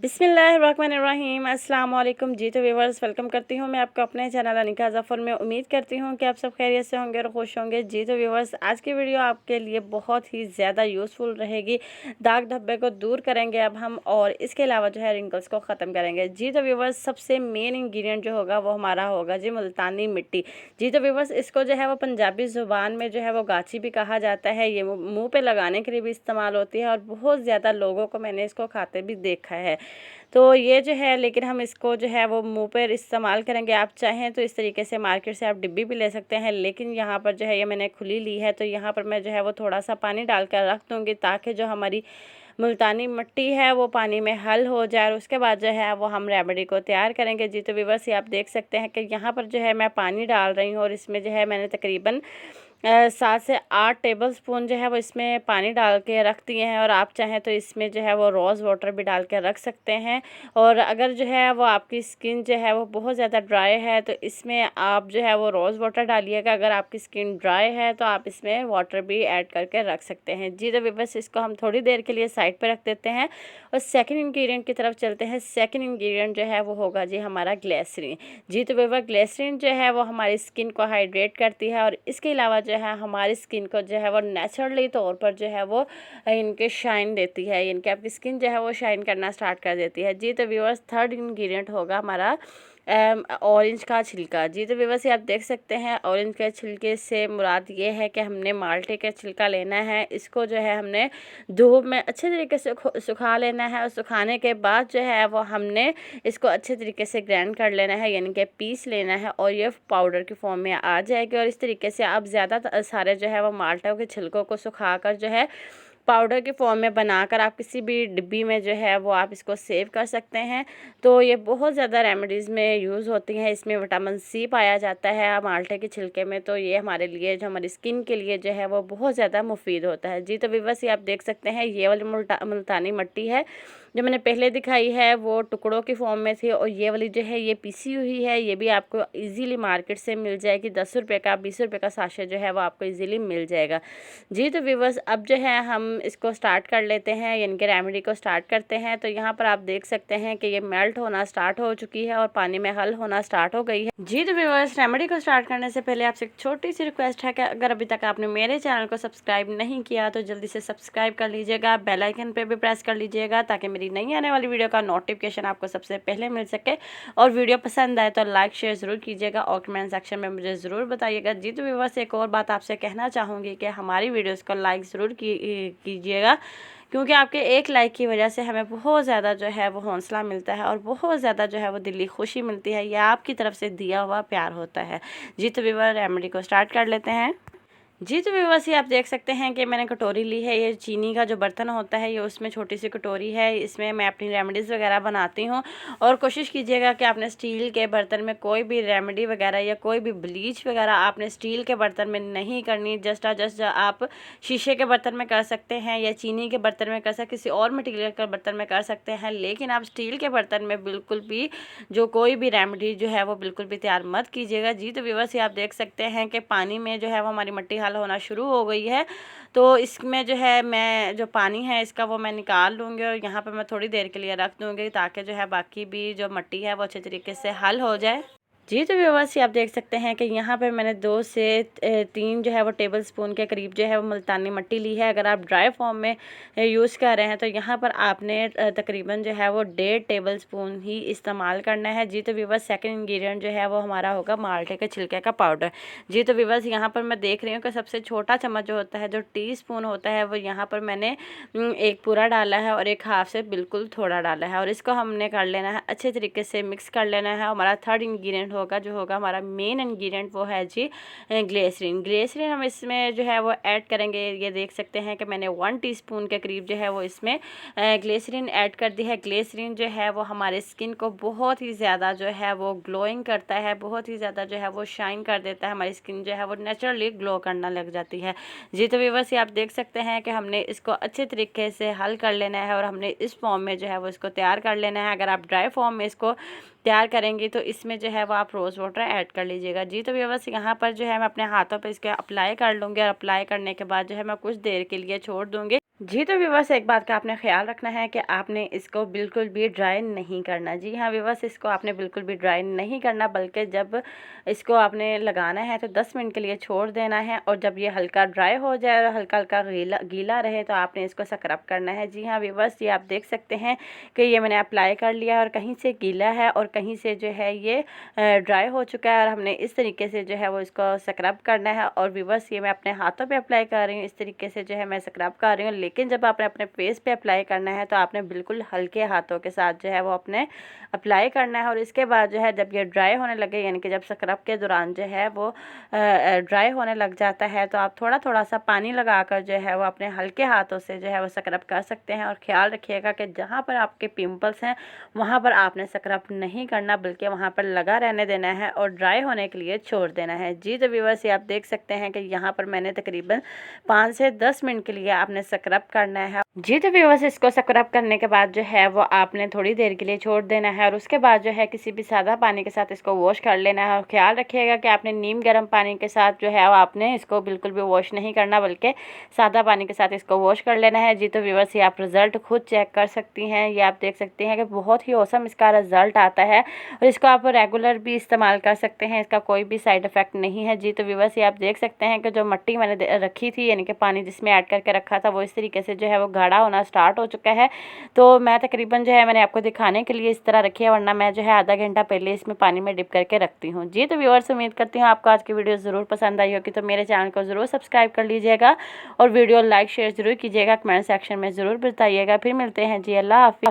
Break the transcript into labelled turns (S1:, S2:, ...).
S1: बिस्मिल्लाहिर्रहमानिर्रहीम अस्सलाम वालेकुम जी। तो व्यूवर्स, वेलकम करती हूँ मैं आपको अपने चैनल अनिका ज़फ़र में। उम्मीद करती हूँ कि आप सब खैरियत से होंगे और खुश होंगे जी। तो व्यूवर्स, आज की वीडियो आपके लिए बहुत ही ज़्यादा यूज़फुल रहेगी। दाग धब्बे को दूर करेंगे अब हम, और इसके अलावा जो है रिंकल्स को ख़त्म करेंगे जी। तो व्यूवर्स, सबसे मेन इंग्रेडिएंट जो होगा वो हमारा होगा जी मुल्तानी मिट्टी जी। तो व्यूवर्स, इसको जो है वो पंजाबी ज़ुबान में जो है वो गाची भी कहा जाता है। ये मुँह पे लगाने के लिए भी इस्तेमाल होती है और बहुत ज़्यादा लोगों को मैंने इसको खाते भी देखा है। तो ये जो है, लेकिन हम इसको जो है वो मुंह पर इस्तेमाल करेंगे। आप चाहें तो इस तरीके से मार्केट से आप डिब्बी भी ले सकते हैं, लेकिन यहाँ पर जो है ये मैंने खुली ली है। तो यहाँ पर मैं जो है वो थोड़ा सा पानी डाल कर रख दूँगी, ताकि जो हमारी मुल्तानी मिट्टी है वो पानी में हल हो जाए, और उसके बाद जो है वो हम रेमेडी को तैयार करेंगे जी। तो व्यूअर्स, ये आप देख सकते हैं कि यहाँ पर जो है मैं पानी डाल रही हूँ, और इसमें जो है मैंने तकरीबन 7 से 8 टेबल स्पून जो है वो इसमें पानी डाल के रख दिए हैं। और आप चाहें तो इसमें जो है वो रोज़ वाटर भी डाल के रख सकते हैं। और अगर जो है वो आपकी स्किन जो है वो बहुत ज़्यादा ड्राई है, तो इसमें आप जो है वो रोज़ वाटर डालिएगा। अगर आपकी स्किन ड्राई है तो आप इसमें वाटर भी ऐड करके रख सकते हैं जी। तो बस इसको हम थोड़ी देर के लिए साइड पर रख देते हैं, और सेकेंड इंग्रेडिएंट की तरफ चलते हैं। सेकेंड इंग्रेडिएंट जो है वो होगा जी हमारा ग्लिसरीन जी। तो वह ग्लिसरीन जो है वो हमारी स्किन को हाइड्रेट करती है, और इसके अलावा जो है हमारी स्किन को जो है वो नेचुरली तौर पर जो है वो इनके शाइन देती है। इनके आपकी स्किन जो है वो शाइन करना स्टार्ट कर देती है जी। तो व्यूअर्स, थर्ड इंग्रेडिएंट होगा हमारा ऑरेंज का छिलका जी। तो व्यूअर्स, ये आप देख सकते हैं, ऑरेंज के छिलके से मुराद ये है कि हमने माल्टे का छिलका लेना है। इसको जो है हमने धूप में अच्छे तरीके से सुखा लेना है, और सुखाने के बाद जो है वो हमने इसको अच्छे तरीके से ग्राइंड कर लेना है, यानी कि पीस लेना है, और ये पाउडर की फॉर्म में आ जाएगी। और इस तरीके से आप ज़्यादा सारे जो है वो माल्टों के छिलकों को सुखा कर जो है पाउडर के फॉर्म में बनाकर आप किसी भी डिब्बी में जो है वो आप इसको सेव कर सकते हैं। तो ये बहुत ज़्यादा रेमेडीज़ में यूज़ होती हैं। इसमें विटामिन सी पाया जाता है माल्टे के छिलके में, तो ये हमारे लिए, जो हमारी स्किन के लिए जो है वो बहुत ज़्यादा मुफीद होता है जी। तो बस ये आप देख सकते हैं, ये वाली मुल्तानी मिट्टी है जो मैंने पहले दिखाई है वो टुकड़ों की फॉर्म में थी, और ये वाली जो है ये पीसी हुई है। ये भी आपको इजीली मार्केट से मिल जाएगी। 10 रुपये का 20 रुपये का साशे जो है वो आपको इजीली मिल जाएगा जी। तो व्यूअर्स, अब जो है हम इसको स्टार्ट कर लेते हैं, यानी कि रेमेडी को स्टार्ट करते हैं। तो यहाँ पर आप देख सकते हैं कि ये मेल्ट होना स्टार्ट हो चुकी है और पानी में हल होना स्टार्ट हो गई है जी। तो व्यूअर्स, रेमेडी को स्टार्ट करने से पहले आपसे एक छोटी सी रिक्वेस्ट है कि अगर अभी तक आपने मेरे चैनल को सब्सक्राइब नहीं किया तो जल्दी से सब्सक्राइब कर लीजिएगा, बेल आइकन पे भी प्रेस कर लीजिएगा, ताकि मेरी नई आने वाली वीडियो का नोटिफिकेशन आपको सबसे पहले मिल सके। और वीडियो पसंद आए तो लाइक शेयर ज़रूर कीजिएगा, और कमेंट सेक्शन में मुझे ज़रूर बताइएगा जी। तो व्यूअर्स, एक और बात आपसे कहना चाहूँगी कि हमारी वीडियोज़ को लाइक ज़रूर कीजिएगा, क्योंकि आपके एक लाइक की वजह से हमें बहुत ज़्यादा जो है वो हौसला मिलता है, और बहुत ज़्यादा जो है वो दिली खुशी मिलती है। यह आपकी तरफ से दिया हुआ प्यार होता है जी। तो व्यूअर्स, रेमेडी को स्टार्ट कर लेते हैं जी। तो व्यूअर्स, ये आप देख सकते हैं कि मैंने कटोरी ली है। ये चीनी का जो बर्तन होता है, ये उसमें छोटी सी कटोरी है। इसमें मैं अपनी रेमेडीज़ वगैरह बनाती हूँ, और कोशिश कीजिएगा कि आपने स्टील के बर्तन में कोई भी रेमेडी वगैरह या कोई भी ब्लीच वगैरह आपने स्टील के बर्तन में नहीं करनी। जस्ट आप शीशे के बर्तन में कर सकते हैं, या चीनी के बर्तन में कर सकते, किसी और मटीरियल के बर्तन में कर सकते हैं, लेकिन आप स्टील के बर्तन में बिल्कुल भी जो कोई भी रेमेडी जो है वो बिल्कुल भी तैयार मत कीजिएगा जी। तो व्यूअर्स, ये आप देख सकते हैं कि पानी में जो है वो हमारी मिट्टी होना शुरू हो गई है। तो इसमें जो है मैं जो पानी है इसका वो मैं निकाल लूँगी, और यहाँ पे मैं थोड़ी देर के लिए रख दूँगी, ताकि जो है बाकी भी जो मिट्टी है वो अच्छे तरीके से हल हो जाए जी। तो व्यूअर्स, आप देख सकते हैं कि यहाँ पे मैंने 2 से 3 जो है वो टेबल स्पून के करीब जो है वो मुल्तानी मिट्टी ली है। अगर आप ड्राई फॉर्म में यूज़ कर रहे हैं तो यहाँ पर आपने तकरीबन जो है वो 1.5 टेबल स्पून ही इस्तेमाल करना है जी। तो व्यूअर्स, सेकंड इंग्रेडिएंट जो है वो हमारा होगा माल्टे के छिलके का पाउडर जी। तो व्यूअर्स, यहाँ पर मैं देख रही हूँ कि सबसे छोटा चम्मच जो होता है, जो टीस्पून होता है, वो यहाँ पर मैंने एक पूरा डाला है, और एक हाफ से बिल्कुल थोड़ा डाला है, और इसको हमने कर लेना है, अच्छे तरीके से मिक्स कर लेना है। हमारा थर्ड इंग्रेडिएंट होगा, जो होगा हमारा मेन इंग्रेडिएंट, वो है जी ग्लिसरीन। ग्लिसरीन हम इसमें जो है वो ऐड करेंगे। ये देख सकते हैं कि मैंने 1 टीस्पून के करीब जो है वो इसमें ग्लिसरीन ऐड कर दी है। ग्लिसरीन जो है वो हमारे स्किन को बहुत ही ज़्यादा जो है वो ग्लोइंग करता है, बहुत ही ज़्यादा जो है वो शाइन कर देता है। हमारी स्किन जो है वो नेचुरली ग्लो करना लग जाती है जी। तो व्यूअर्स, आप देख सकते हैं कि हमने इसको अच्छे तरीके से हल कर लेना है, और हमने इस फॉर्म में जो है वो इसको तैयार कर लेना है। अगर आप ड्राई फॉर्म में इसको तैयार करेंगे तो इसमें जो है वो आप रोज़ वाटर ऐड कर लीजिएगा जी। तो व्यूअर्स, यहाँ पर जो है मैं अपने हाथों पे इसको अप्लाई कर लूँगी, और अप्लाई करने के बाद जो है मैं कुछ देर के लिए छोड़ दूँगी। जी, तो व्यूअर्स एक बात का आपने ख़्याल रखना है कि आपने इसको बिल्कुल भी ड्राई नहीं करना। जी हाँ व्यूअर्स, इसको आपने बिल्कुल भी ड्राई नहीं करना, बल्कि जब इसको आपने लगाना है तो 10 मिनट के लिए छोड़ देना है, और जब ये हल्का ड्राई हो जाए और हल्का-हल्का गीला गीला रहे तो आपने इसको स्क्रब करना है। जी हाँ व्यूअर्स, ये आप देख सकते हैं कि ये मैंने अप्लाई कर लिया है और कहीं से गीला है और कहीं से जो है ये ड्राई हो चुका है, और हमने इस तरीके से जो है वो इसको स्क्रब करना है। और व्यूअर्स, ये मैं अपने हाथों पे अप्लाई कर रही हूँ, इस तरीके से जो है मैं स्क्रब कर रही हूँ। लेकिन जब आपने अपने फेस पे अप्लाई करना है तो आपने बिल्कुल हल्के हाथों के साथ जो है वो अपने अप्लाई करना है। और इसके बाद जो है जब ये ड्राई होने लगे, यानी कि जब स्क्रब के दौरान जो है वो ड्राई होने लग जाता है, तो आप थोड़ा थोड़ा सा पानी लगाकर जो है वो अपने हल्के हाथों से जो है वो स्क्रब कर सकते हैं। और ख्याल रखिएगा कि जहाँ पर आपके पिंपल्स हैं वहाँ पर आपने स्क्रब नहीं करना, बल्कि वहाँ पर लगा रहने देना है और ड्राई होने के लिए छोड़ देना है। जी, तो व्यूअर्स, ये आप देख सकते हैं कि यहाँ पर मैंने तकरीबन 5 से 10 मिनट के लिए आपने स्क्रब करना है। जी, तो व्यूअर्स, इसको स्क्रब करने के बाद जो है वो आपने थोड़ी देर के लिए छोड़ देना है, और उसके बाद जो है किसी भी सादा पानी के साथ इसको वॉश कर लेना है। और ख्याल रखिएगा कि आपने नीम गर्म पानी के साथ जो है वो आपने इसको बिल्कुल भी वॉश नहीं करना, बल्कि सादा पानी के साथ इसको वॉश कर लेना है। जी, तो व्यूअर्स, ये आप रिज़ल्ट खुद चेक कर सकती हैं। ये आप देख सकती हैं कि बहुत ही औसम इसका रिज़ल्ट आता है, और इसको आप रेगुलर भी इस्तेमाल कर सकते हैं, इसका कोई भी साइड इफ़ेक्ट नहीं है। जी, तो व्यूअर्स, ये आप देख सकते हैं कि जो मिट्टी मैंने रखी थी, यानी कि पानी जिसमें ऐड करके रखा था, वो इस तरीके से जो है वो गाढ़ा होना स्टार्ट हो चुका है। तो मैं तकरीबन जो है मैंने आपको दिखाने के लिए इस तरह रखी है, वरना मैं जो है आधा घंटा पहले इसमें पानी में डिप करके रखती हूँ। जी, तो व्यूअर्स, उम्मीद करती हूँ आपको आज की वीडियो ज़रूर पसंद आई होगी, तो मेरे चैनल को ज़रूर सब्सक्राइब कर लीजिएगा और वीडियो लाइक शेयर ज़रूर कीजिएगा, कमेंट सेक्शन में ज़रूर बताइएगा। फिर मिलते हैं जी, अल्लाह हाफ़िज़।